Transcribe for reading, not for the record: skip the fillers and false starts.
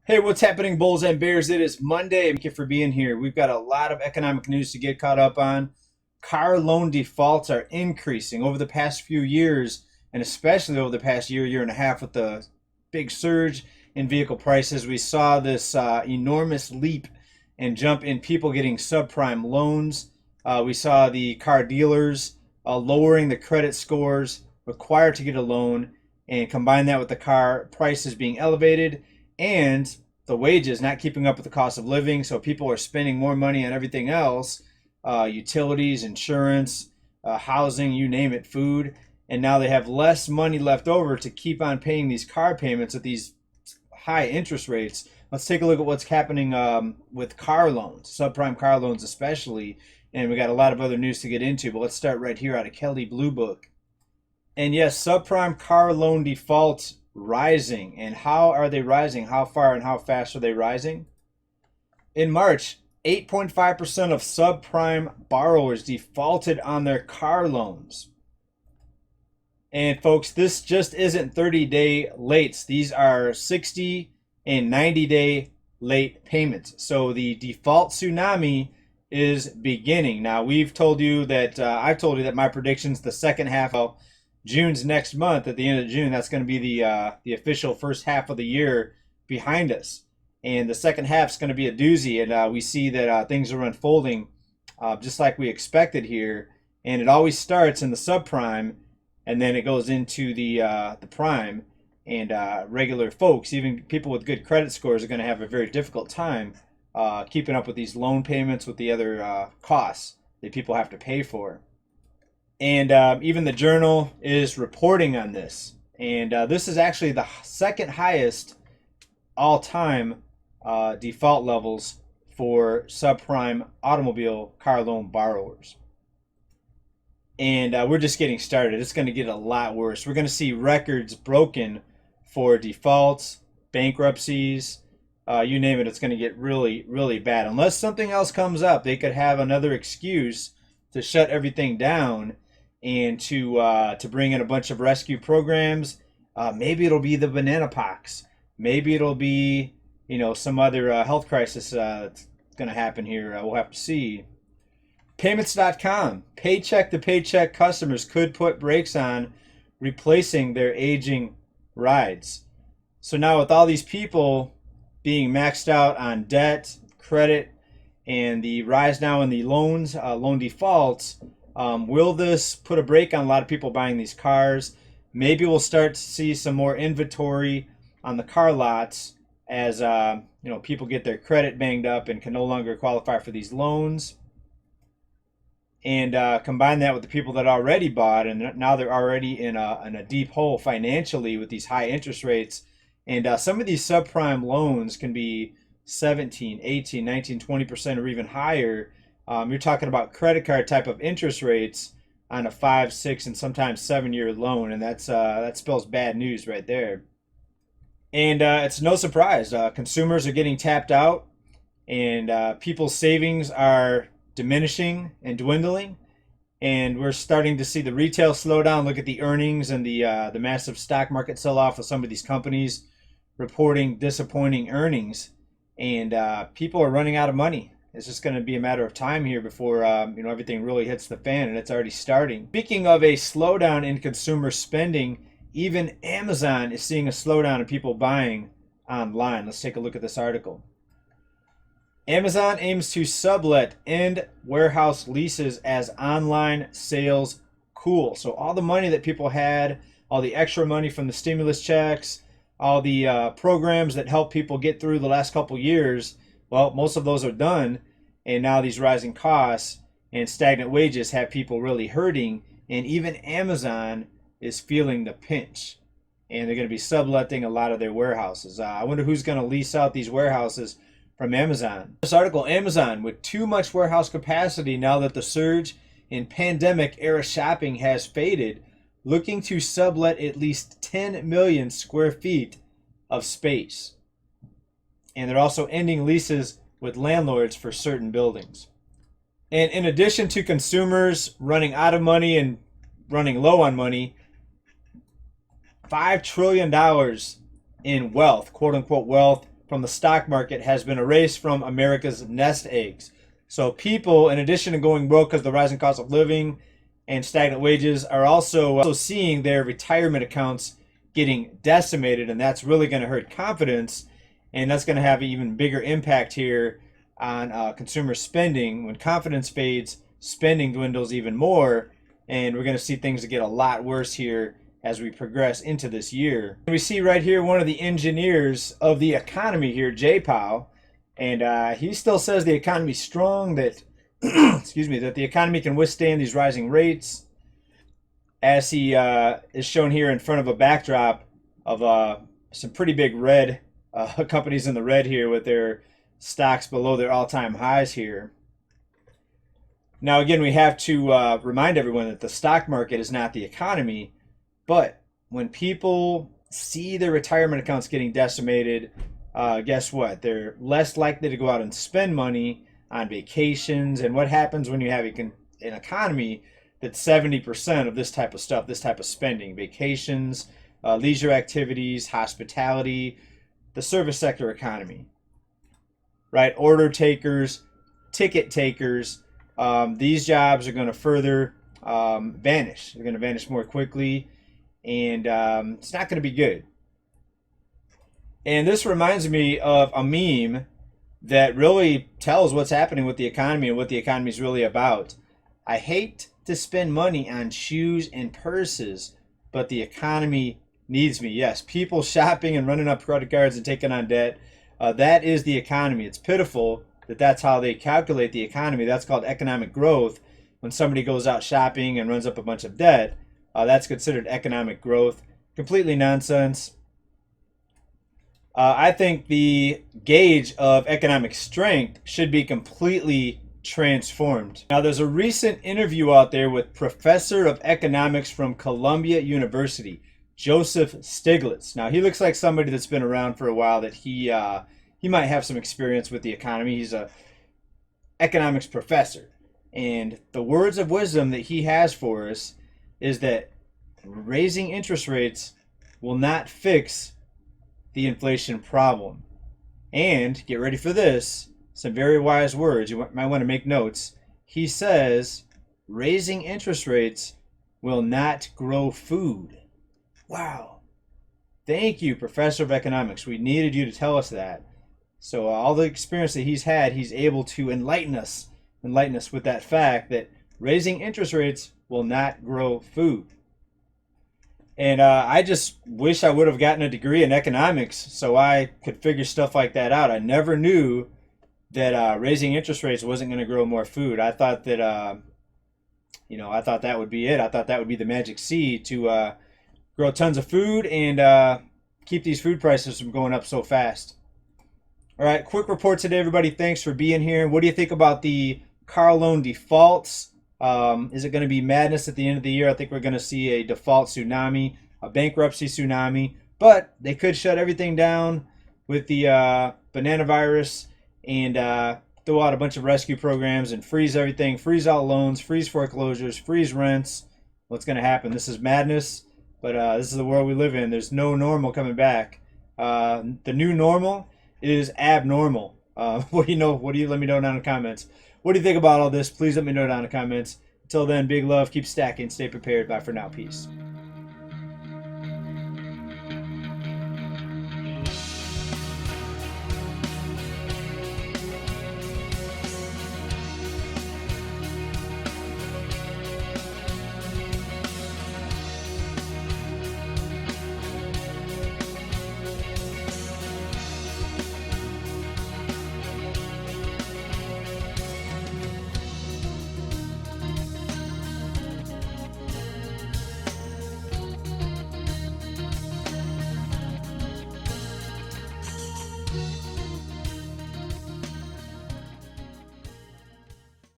Hey, what's happening, bulls and bears? It is Monday. Thank you for being here. We've got a lot of economic news to get caught up on. Car loan defaults are increasing over the past few years, and especially over the past year and a half with the big surge in vehicle prices. We saw this enormous leap and jump in people getting subprime loans. We saw the car dealers lowering the credit scores required to get a loan, and combine that with the car prices being elevated and the wages not keeping up with the cost of living. So people are spending more money on everything else, utilities, insurance, housing, you name it, food. And now they have less money left over to keep on paying these car payments at these high interest rates. Let's take a look at what's happening with car loans, subprime car loans especially. And we got a lot of other news to get into, but let's start right here out of Kelley Blue Book. And yes, subprime car loan defaults rising. And how are they rising? How far and how fast are they rising? In March, 8.5% of subprime borrowers defaulted on their car loans. And folks, this just isn't 30-day lates. These are 60 and 90-day late payments. So the default tsunami is beginning. Now, we've told you that, I've told you that my predictions the second half of June's next month, at the end of June, that's going to be the official first half of the year behind us. And the second half is going to be a doozy. And we see that things are unfolding just like we expected here. And it always starts in the subprime, and then it goes into the prime. And regular folks, even people with good credit scores, are going to have a very difficult time keeping up with these loan payments, with the other costs that people have to pay for. And even the Journal is reporting on this. And this is actually the second highest all-time default levels for subprime automobile car loan borrowers. And we're just getting started. It's going to get a lot worse. We're going to see records broken for defaults, bankruptcies, you name it. It's going to get really, really bad. Unless something else comes up, they could have another excuse to shut everything down and to bring in a bunch of rescue programs. Maybe it'll be the banana pox. Maybe it'll be, some other health crisis that's going to happen here. We'll have to see. Payments.com. Paycheck to paycheck customers could put brakes on replacing their aging rides. So now with all these people being maxed out on debt, credit, and the rise now in the loans, loan defaults, will this put a brake on a lot of people buying these cars? Maybe we'll start to see some more inventory on the car lots as people get their credit banged up and can no longer qualify for these loans. And combine that with the people that already bought, and now they're already in a deep hole financially with these high interest rates. And some of these subprime loans can be 17, 18, 19, 20% or even higher. You're talking about credit card type of interest rates on a 5, 6, and sometimes 7-year loan, and that spells bad news right there. And it's no surprise, consumers are getting tapped out, and people's savings are diminishing and dwindling, and we're starting to see the retail slow down. Look at the earnings and the massive stock market sell-off of some of these companies reporting disappointing earnings, and people are running out of money. It's just going to be a matter of time here before everything really hits the fan, and it's already starting. Speaking of a slowdown in consumer spending, even Amazon is seeing a slowdown in people buying online. Let's take a look at this article. Amazon aims to sublet end warehouse leases as online sales cool. So all the money that people had, all the extra money from the stimulus checks, all the programs that helped people get through the last couple years, well, most of those are done. And now these rising costs and stagnant wages have people really hurting. And even Amazon is feeling the pinch. And they're going to be subletting a lot of their warehouses. I wonder who's going to lease out these warehouses from Amazon. This article, Amazon with too much warehouse capacity now that the surge in pandemic era shopping has faded, looking to sublet at least 10 million square feet of space. And they're also ending leases with landlords for certain buildings. And in addition to consumers running out of money and running low on money, $5 trillion in wealth, quote unquote wealth, from the stock market has been erased from America's nest eggs. So people, in addition to going broke because of the rising cost of living and stagnant wages, are also seeing their retirement accounts getting decimated, and that's really going to hurt confidence, and that's going to have an even bigger impact here on consumer spending. When confidence fades, spending dwindles even more, and we're going to see things get a lot worse here as we progress into this year. We see right here one of the engineers of the economy here, Jay Powell, and he still says the economy's strong, that excuse me, that the economy can withstand these rising rates, as he is shown here in front of a backdrop of some pretty big red companies in the red here with their stocks below their all-time highs here. Now again, we have to remind everyone that the stock market is not the economy, but when people see their retirement accounts getting decimated, guess what? They're less likely to go out and spend money on vacations. And what happens when you have an economy that's 70% of this type of stuff, this type of spending? Vacations, leisure activities, hospitality, the service sector economy, right? Order takers, ticket takers. These jobs are going to further vanish. They're going to vanish more quickly, and it's not going to be good. And this reminds me of a meme that really tells what's happening with the economy and what the economy is really about. I hate to spend money on shoes and purses, but the economy needs me. Yes, people shopping and running up credit cards and taking on debt. That is the economy. It's pitiful that that's how they calculate the economy. That's called economic growth. When somebody goes out shopping and runs up a bunch of debt, that's considered economic growth. Completely nonsense. I think the gauge of economic strength should be completely transformed. Now, there's a recent interview out there with Professor of Economics from Columbia University, Joseph Stiglitz. Now, he looks like somebody that's been around for a while, that he might have some experience with the economy. He's a economics professor. And the words of wisdom that he has for us is that raising interest rates will not fix the inflation problem. And get ready for this, some very wise words. You might want to make notes. He says, raising interest rates will not grow food. Wow. Thank you, Professor of Economics. We needed you to tell us that. So all the experience that he's had, he's able to enlighten us with that fact that raising interest rates will not grow food. And I just wish I would have gotten a degree in economics so I could figure stuff like that out. I never knew that raising interest rates wasn't going to grow more food. I thought that, I thought that would be it. I thought that would be the magic seed to grow tons of food and keep these food prices from going up so fast. All right, quick report today, everybody. Thanks for being here. What do you think about the car loan defaults? Is it going to be madness at the end of the year? I think we're going to see a default tsunami, a bankruptcy tsunami, but they could shut everything down with the banana virus and throw out a bunch of rescue programs and freeze everything, freeze all loans, freeze foreclosures, freeze rents. What's going to happen? This is madness, but this is the world we live in. There's no normal coming back. The new normal is abnormal. What do you know? What do you let me know down in the comments? What do you think about all this? Please let me know down in the comments. Until then, big love, keep stacking, stay prepared. Bye for now. Peace.